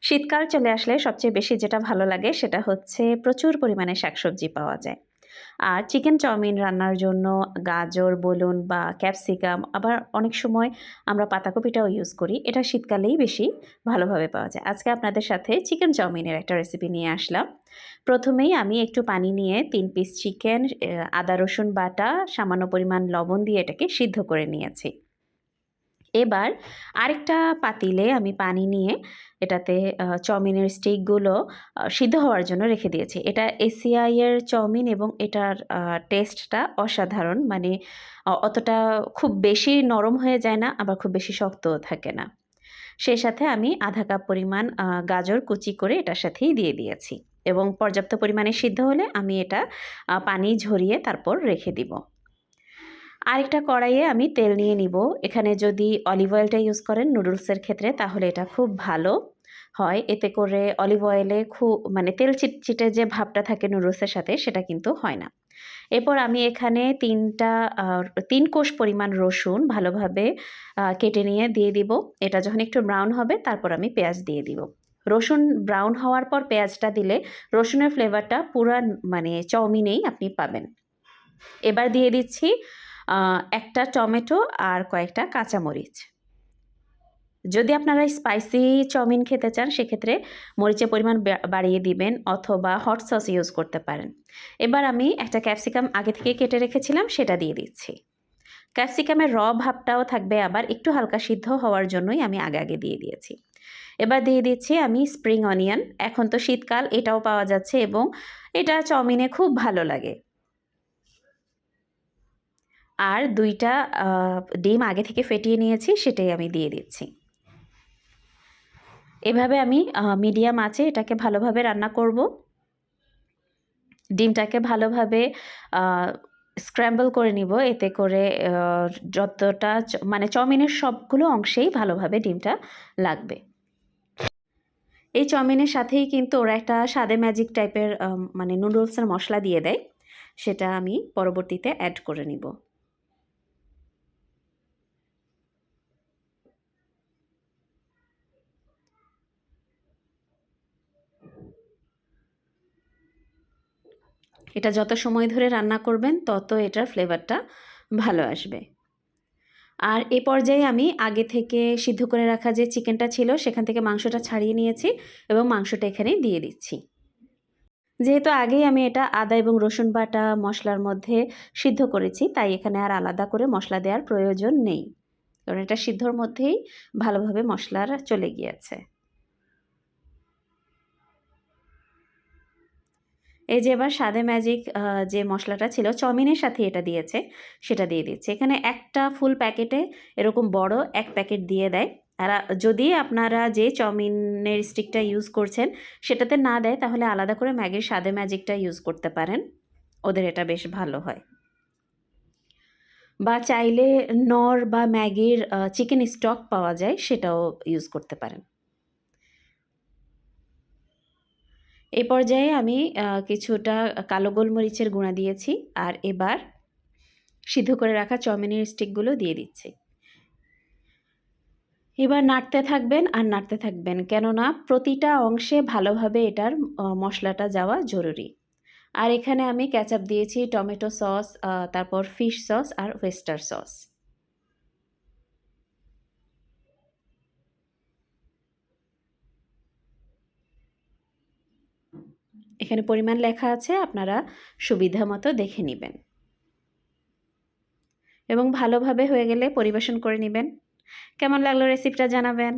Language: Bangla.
শীতকাল চলে আসলে সবচেয়ে বেশি যেটা ভালো লাগে সেটা হচ্ছে প্রচুর পরিমাণে শাকসবজি পাওয়া যায়। আর চিকেন চাউমিন রান্নার জন্য গাজর বলুন বা ক্যাপসিকাম আবার অনেক সময় আমরা পাতাকপিটাও ইউজ করি। এটা শীতকালেই বেশি ভালোভাবে পাওয়া যায়। আজকে আপনাদের সাথে চিকেন চাউমিনের একটা রেসিপি নিয়ে আসলাম। প্রথমেই আমি একটু পানি নিয়ে ৩ পিস চিকেন, আদা রসুন বাটা, সামান্য পরিমাণ লবণ দিয়ে এটাকে সিদ্ধ করে নিয়েছি। এবার আরেকটা পাতিলে আমি পানি নিয়ে এটাতে চাউমিনের স্টিকগুলো সিদ্ধ হওয়ার জন্য রেখে দিয়েছি। এটা এসিআই এর চাউমিন এবং এটার টেস্টটা অসাধারণ। মানে অতটা খুব বেশি নরম হয়ে যায় না, আবার খুব বেশি শক্তও থাকে না। সেই সাথে আমি আধা কাপ পরিমাণ গাজর কুচি করে এটার সাথেই দিয়ে দিয়েছি এবং পর্যাপ্ত পরিমাণে সিদ্ধ হলে আমি এটা পানি ঝরিয়ে তারপর রেখে দিব। আরেকটা কড়াইয়ে আমি তেল নিয়ে নিব। এখানে যদি অলিভ অয়েলটা ইউজ করেন নুডলসের ক্ষেত্রে তাহলে এটা খুব ভালো হয়। এতে করে অলিভ অয়েলে মানে তেল চিটচিটে যে ভাবটা থাকে নুডলসের সাথে সেটা কিন্তু হয় না। এরপর আমি এখানে ৩ কোষ পরিমাণ রসুন ভালোভাবে কেটে নিয়ে দিয়ে দিব। এটা যখন একটু ব্রাউন হবে তারপর আমি পেঁয়াজ দিয়ে দিব। রসুন ব্রাউন হওয়ার পর পেঁয়াজটা দিলে রসুনের ফ্লেভারটা পুরা মানে চাউমিনেই আপনি পাবেন। এবার দিয়ে দিচ্ছি একটা টমেটো আর কয়েকটা কাঁচামরিচ। যদি আপনারা স্পাইসি চাউমিন খেতে চান সেক্ষেত্রে মরিচের পরিমাণ বাড়িয়ে দিবেন অথবা হট সস ইউজ করতে পারেন। এবার আমি একটা ক্যাপসিকাম আগে থেকে কেটে রেখেছিলাম সেটা দিয়ে দিচ্ছি। ক্যাপসিকামের ভাবটাও থাকবে, আবার একটু হালকা সিদ্ধ হওয়ার জন্যই আমি আগে দিয়ে দিয়েছি। এবার দিয়ে দিচ্ছি আমি স্প্রিং অনিয়ন। এখন তো শীতকাল, এটাও পাওয়া যাচ্ছে এবং এটা চাউমিনে খুব ভালো লাগে। আর ২ টা ডিম আগে থেকে ফেটিয়ে নিয়েছি সেটাই আমি দিয়ে দিচ্ছি। এভাবে আমি মিডিয়াম আঁচে এটাকে ভালোভাবে রান্না করব। ডিমটাকে ভালোভাবে আ স্ক্র্যাম্বল করে নিব। এতে করে যতটা মানে চাউমিনের সবগুলো অংশেই ভালোভাবে ডিমটা লাগবে। এই চাউমিনের সাথেই কিন্তু ওরা একটা স্বাদে ম্যাজিক টাইপের মানে নুডলসের মসলা দিয়ে দেয়। সেটা আমি পরবর্তীতে এড করে নিব। এটা যত সময় ধরে রান্না করবেন তত এটার ফ্লেভারটা ভালো আসবে। আর এ পর্যায়ে আমি আগে থেকে সিদ্ধ করে রাখা যে চিকেনটা ছিল সেখান থেকে মাংসটা ছাড়িয়ে নিয়েছি এবং মাংসটা এখানে দিয়ে দিচ্ছি। যেহেতু আগেই আমি এটা আদা এবং রসুন বাটা মশলার মধ্যে সিদ্ধ করেছি তাই এখানে আর আলাদা করে মশলা দেওয়ার প্রয়োজন নেই, কারণ এটা সিদ্ধর মধ্যেই ভালোভাবে মশলাটা চলে গিয়েছে। এই যে এবার স্বাদে ম্যাজিক যে মশলাটা ছিল চাউমিনের সাথে এটা দিয়েছে সেটা দিয়ে দিচ্ছি। এখানে একটা ফুল প্যাকেটে এরকম বড় ১ প্যাকেট দিয়ে দেয়। আর যদি আপনারা যে চাউমিনের স্টিকটা ইউজ করছেন সেটাতে না দেয় তাহলে আলাদা করে ম্যাগির স্বাদে ম্যাজিকটা ইউজ করতে পারেন। ওদের এটা বেশ ভালো হয়। বা চাইলে নর বা ম্যাগির চিকেন স্টক পাওয়া যায় সেটাও ইউজ করতে পারেন। এই পর্যায়ে আমি কিছুটা কালো গোলমরিচের গুঁড়া দিয়েছি। আর এবার সিদ্ধ করে রাখা চাউমিনের স্টিকগুলো দিয়ে দিচ্ছি। এবার নাড়তে থাকবেন আর নাড়তে থাকবেন, কেননা প্রতিটা অংশে ভালোভাবে এটার মশলাটা যাওয়া জরুরি। আর এখানে আমি কেচাপ দিয়েছি, টমেটো সস, তারপর ফিশ সস আর ওয়েস্টার সস। এখানে পরিমাণ লেখা আছে, আপনারা সুবিধা মতো দেখে নেবেন এবং ভালোভাবে হয়ে গেলে পরিবেশন করে নেবেন। কেমন লাগলো রেসিপিটা জানাবেন।